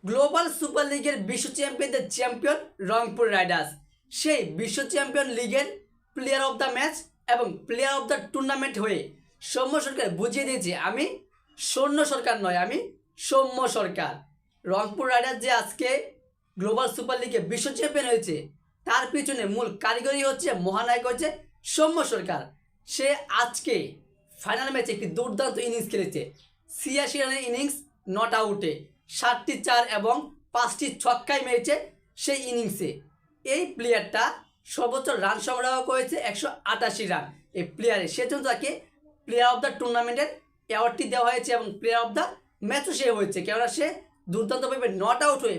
Global super লিগের বিশ্ব চ্যাম্পিয়নদের champion Rangpur Riders. সেই বিশ্ব চ্যাম্পিয়ন লিগের প্লেয়ার অফ দ্য ম্যাচ এবং প্লেয়ার অফ দ্য টুর্নামেন্ট হয়ে সৌম্য সরকার বুঝিয়ে দিয়েছে আমি সৈন্য সরকার নয়, আমি সৌম্য সরকার। রংপুর রাইডার্স যে আজকে গ্লোবাল সুপার লিগে বিশ্ব চ্যাম্পিয়ন হয়েছে তার পিছনে মূল কারিগরি হচ্ছে, মহানায়ক হচ্ছে সৌম্য সরকার। সে আজকে ফাইনাল ম্যাচে একটি দুর্দান্ত ইনিংস খেলেছে। ৮৬ রানের ইনিংস, নট আউটে ৭টি ৪ এবং ৫টি ছক্কায় মেরেছে সেই ইনিংসে। এই প্লেয়ারটা সর্বোচ্চ রান সংগ্রহ করেছে ১৮৮ রান। এই প্লেয়ারে সেজন্য তাকে প্লেয়ার অফ দ্য টুর্নামেন্টের অ্যাওয়ার্ডটি দেওয়া হয়েছে এবং প্লেয়ার অফ দ্য ম্যাচও সে হয়েছে, কেননা সে দুর্দান্তভাবে নট আউট হয়ে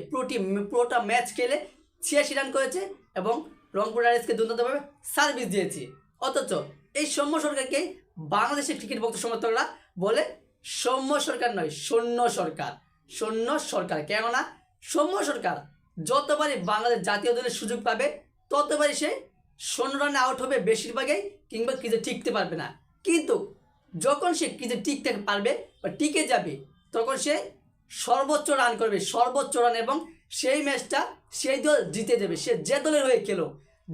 পুরোটা ম্যাচ খেলে ৮৬ রান করেছে এবং রংপুর রাইডার্সকে দুর্দান্তভাবে সার্ভিস দিয়েছে। অথচ এই সৌম্য সরকারকে বাংলাদেশের ক্রিকেট ভক্ত সমর্থকরা বলে সৌম্য সরকার নয়, সৈন্য সরকার। সৈন্য সরকার কেননা সৌম্য সরকার যতবারই বাংলাদেশ জাতীয় দলের সুযোগ পাবে ততবারই সে ১৬ রানে আউট হবে বেশিরভাগই, কিংবা ক্রিজে টিকতে পারবে না। কিন্তু যখন সে ক্রিজে টিকতে পারবে বা টিকে যাবে তখন সে সর্বোচ্চ রান করবে, সর্বোচ্চ রান, এবং সেই ম্যাচটা সেই দল জিতে দেবে। সে যে দলের হয়ে খেলো,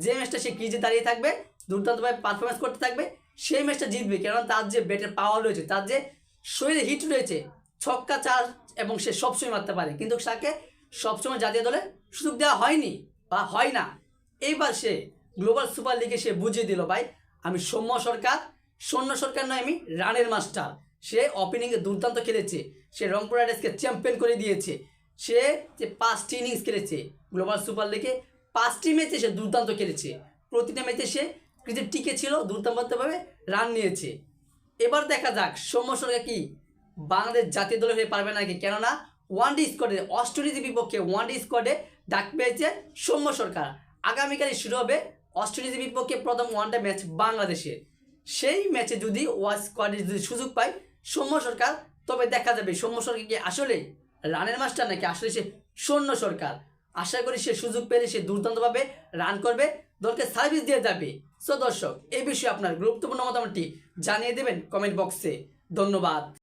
যে ম্যাচটা সে ক্রিজে দাঁড়িয়ে থাকবে, দুর্দান্তভাবে পারফরমেন্স করতে থাকবে, সেই ম্যাচটা জিতবে। কেননা তার যে ব্যাটের পাওয়ার রয়েছে, তার যে শরীরে হিট রয়েছে, ছক্কা ৪ এবং সে সবসময় মারতে পারে। কিন্তু তাকে সবসময় জাতীয় দলে সুযোগ দেওয়া হয়নি বা হয় না। এইবার সে গ্লোবাল সুপার লিগে সে বুঝিয়ে দিল ভাই আমি সৌম্য সরকার, সৈন্য সরকার নয়, আমি রানের মাস্টার। সে ওপেনিংয়ে দুর্দান্ত খেলেছে, সে রংপুর রাইডার্সকে চ্যাম্পিয়ন করে দিয়েছে। সে যে ৫টি ইনিংস খেলেছে গ্লোবাল সুপার লিগে, ৫টি ম্যাচে সে দুর্দান্ত খেলেছে। প্রতিটা ম্যাচে সে ক্রিকেট টিকে ছিল, দুর্দান্তভাবে রান নিয়েছে। এবার দেখা যাক সৌম্য সরকার কি বাংলাদেশ জাতীয় দলে হয়ে পারবে নাকি, কেননা ওয়ানডে স্কোয়াডে অস্ট্রেলিয়ার বিপক্ষে ওয়ানডে স্কোয়াডে ডাক পেয়েছে সৌম্য সরকার। আগামীকালই শুরু হবে অস্ট্রেলিয়ার বিপক্ষে প্রথম ওয়ানডে ম্যাচ বাংলাদেশের। সেই ম্যাচে যদি স্কোয়াডে যদি সুযোগ পায় সৌম্য সরকার, তবে দেখা যাবে সৌম্য সরকার কি আসলে রানের মাস্টার নাকি আসলে সে সৈন্য সরকার। আশা করি সে সুযোগ পেলে সে দুর্দান্তভাবে রান করবে, দলকে সার্ভিস দিয়ে যাবে। সো দর্শক, এই বিষয়ে আপনার গুরুত্বপূর্ণ মতামতটি জানিয়ে দেবেন কমেন্ট বক্সে। ধন্যবাদ।